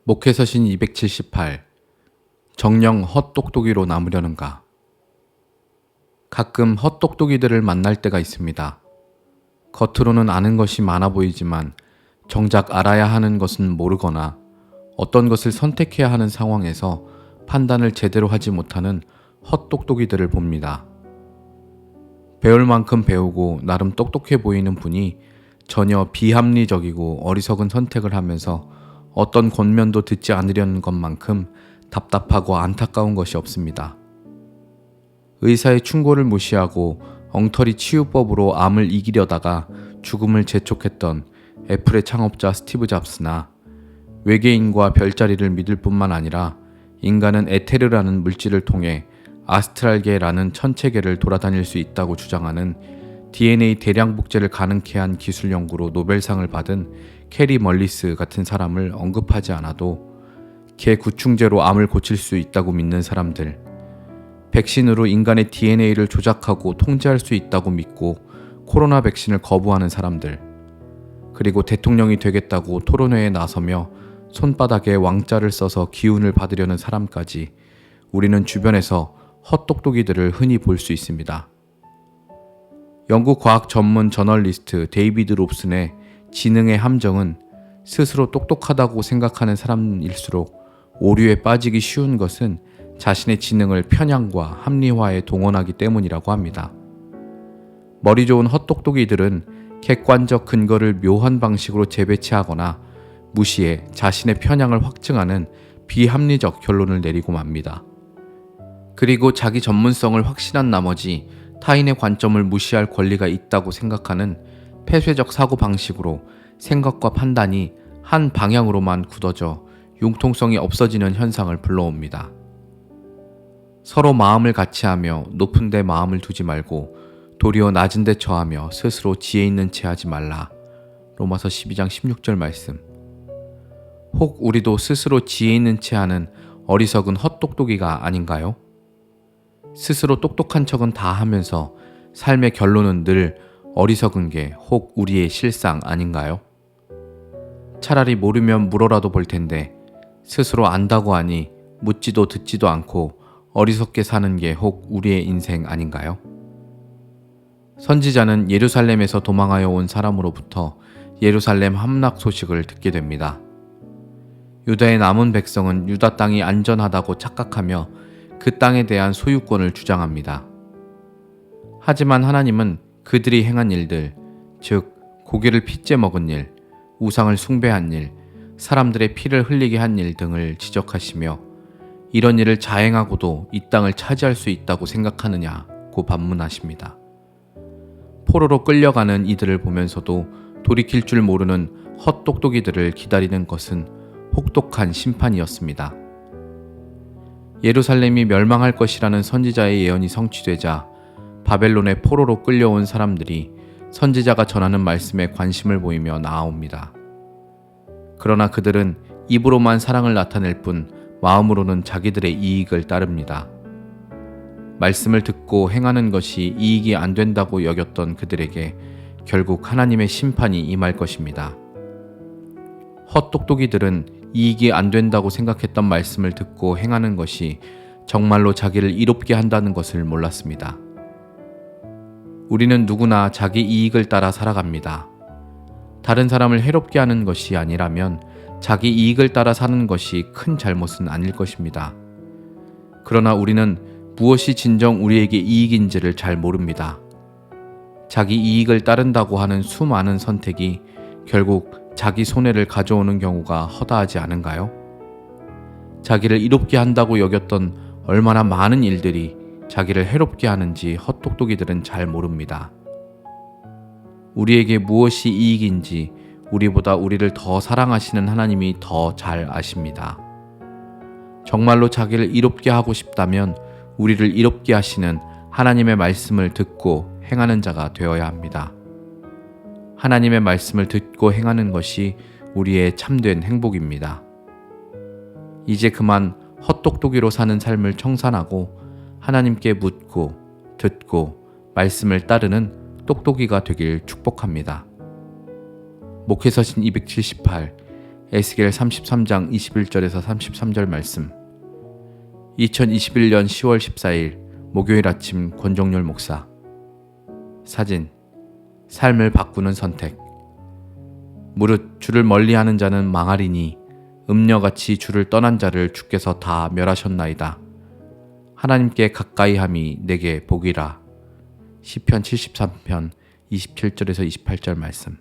목회서신 278 정령 헛똑똑이로 남으려는가. 가끔 헛똑똑이들을 만날 때가 있습니다. 겉으로는 아는 것이 많아 보이지만 정작 알아야 하는 것은 모르거나 어떤 것을 선택해야 하는 상황에서 판단을 제대로 하지 못하는 헛똑똑이들을 봅니다. 배울 만큼 배우고 나름 똑똑해 보이는 분이 전혀 비합리적이고 어리석은 선택을 하면서 어떤 권면도 듣지 않으려는 것만큼 답답하고 안타까운 것이 없습니다. 의사의 충고를 무시하고 엉터리 치유법으로 암을 이기려다가 죽음을 재촉했던 애플의 창업자 스티브 잡스나 외계인과 별자리를 믿을 뿐만 아니라 인간은 에테르라는 물질을 통해 아스트랄계라는 천체계를 돌아다닐 수 있다고 주장하는 DNA 대량 복제를 가능케 한 기술 연구로 노벨상을 받은 캐리 멀리스 같은 사람을 언급하지 않아도 개 구충제로 암을 고칠 수 있다고 믿는 사람들, 백신으로 인간의 DNA를 조작하고 통제할 수 있다고 믿고 코로나 백신을 거부하는 사람들, 그리고 대통령이 되겠다고 토론회에 나서며 손바닥에 왕자를 써서 기운을 받으려는 사람까지 우리는 주변에서 헛똑똑이들을 흔히 볼 수 있습니다. 영국 과학 전문 저널리스트 데이비드 롭슨의 지능의 함정은 스스로 똑똑하다고 생각하는 사람일수록 오류에 빠지기 쉬운 것은 자신의 지능을 편향과 합리화에 동원하기 때문이라고 합니다. 머리 좋은 헛똑똑이들은 객관적 근거를 묘한 방식으로 재배치하거나 무시해 자신의 편향을 확증하는 비합리적 결론을 내리고 맙니다. 그리고 자기 전문성을 확신한 나머지 타인의 관점을 무시할 권리가 있다고 생각하는 폐쇄적 사고방식으로 생각과 판단이 한 방향으로만 굳어져 융통성이 없어지는 현상을 불러옵니다. 서로 마음을 같이 하며 높은 데 마음을 두지 말고 도리어 낮은 데 처하며 스스로 지혜 있는 체 하지 말라. 로마서 12장 16절 말씀. 혹 우리도 스스로 지혜 있는 체 하는 어리석은 헛똑똑이가 아닌가요? 스스로 똑똑한 척은 다 하면서 삶의 결론은 늘 어리석은 게 혹 우리의 실상 아닌가요? 차라리 모르면 물어라도 볼 텐데 스스로 안다고 하니 묻지도 듣지도 않고 어리석게 사는 게 혹 우리의 인생 아닌가요? 선지자는 예루살렘에서 도망하여 온 사람으로부터 예루살렘 함락 소식을 듣게 됩니다. 유다의 남은 백성은 유다 땅이 안전하다고 착각하며 그 땅에 대한 소유권을 주장합니다. 하지만 하나님은 그들이 행한 일들, 즉 고기를 핏째 먹은 일, 우상을 숭배한 일, 사람들의 피를 흘리게 한 일 등을 지적하시며 이런 일을 자행하고도 이 땅을 차지할 수 있다고 생각하느냐고 반문하십니다. 포로로 끌려가는 이들을 보면서도 돌이킬 줄 모르는 헛똑똑이들을 기다리는 것은 혹독한 심판이었습니다. 예루살렘이 멸망할 것이라는 선지자의 예언이 성취되자 바벨론의 포로로 끌려온 사람들이 선지자가 전하는 말씀에 관심을 보이며 나아옵니다. 그러나 그들은 입으로만 사랑을 나타낼 뿐 마음으로는 자기들의 이익을 따릅니다. 말씀을 듣고 행하는 것이 이익이 안 된다고 여겼던 그들에게 결국 하나님의 심판이 임할 것입니다. 헛똑똑이들은 이익이 안 된다고 생각했던 말씀을 듣고 행하는 것이 정말로 자기를 이롭게 한다는 것을 몰랐습니다. 우리는 누구나 자기 이익을 따라 살아갑니다. 다른 사람을 해롭게 하는 것이 아니라면 자기 이익을 따라 사는 것이 큰 잘못은 아닐 것입니다. 그러나 우리는 무엇이 진정 우리에게 이익인지를 잘 모릅니다. 자기 이익을 따른다고 하는 수많은 선택이 결국 자기 손해를 가져오는 경우가 허다하지 않은가요? 자기를 이롭게 한다고 여겼던 얼마나 많은 일들이 자기를 해롭게 하는지 헛똑똑이들은 잘 모릅니다. 우리에게 무엇이 이익인지 우리보다 우리를 더 사랑하시는 하나님이 더 잘 아십니다. 정말로 자기를 이롭게 하고 싶다면 우리를 이롭게 하시는 하나님의 말씀을 듣고 행하는 자가 되어야 합니다. 하나님의 말씀을 듣고 행하는 것이 우리의 참된 행복입니다. 이제 그만 헛똑똑이로 사는 삶을 청산하고 하나님께 묻고 듣고 말씀을 따르는 똑똑이가 되길 축복합니다. 목회서신 278 에스겔 33장 21절에서 33절 말씀. 2021년 10월 14일 목요일 아침 권종열 목사. 사진. 삶을 바꾸는 선택. 무릇 주를 멀리하는 자는 망하리니 음녀같이 주를 떠난 자를 주께서 다 멸하셨나이다. 하나님께 가까이함이 내게 복이라. 시편 73편 27절에서 28절 말씀.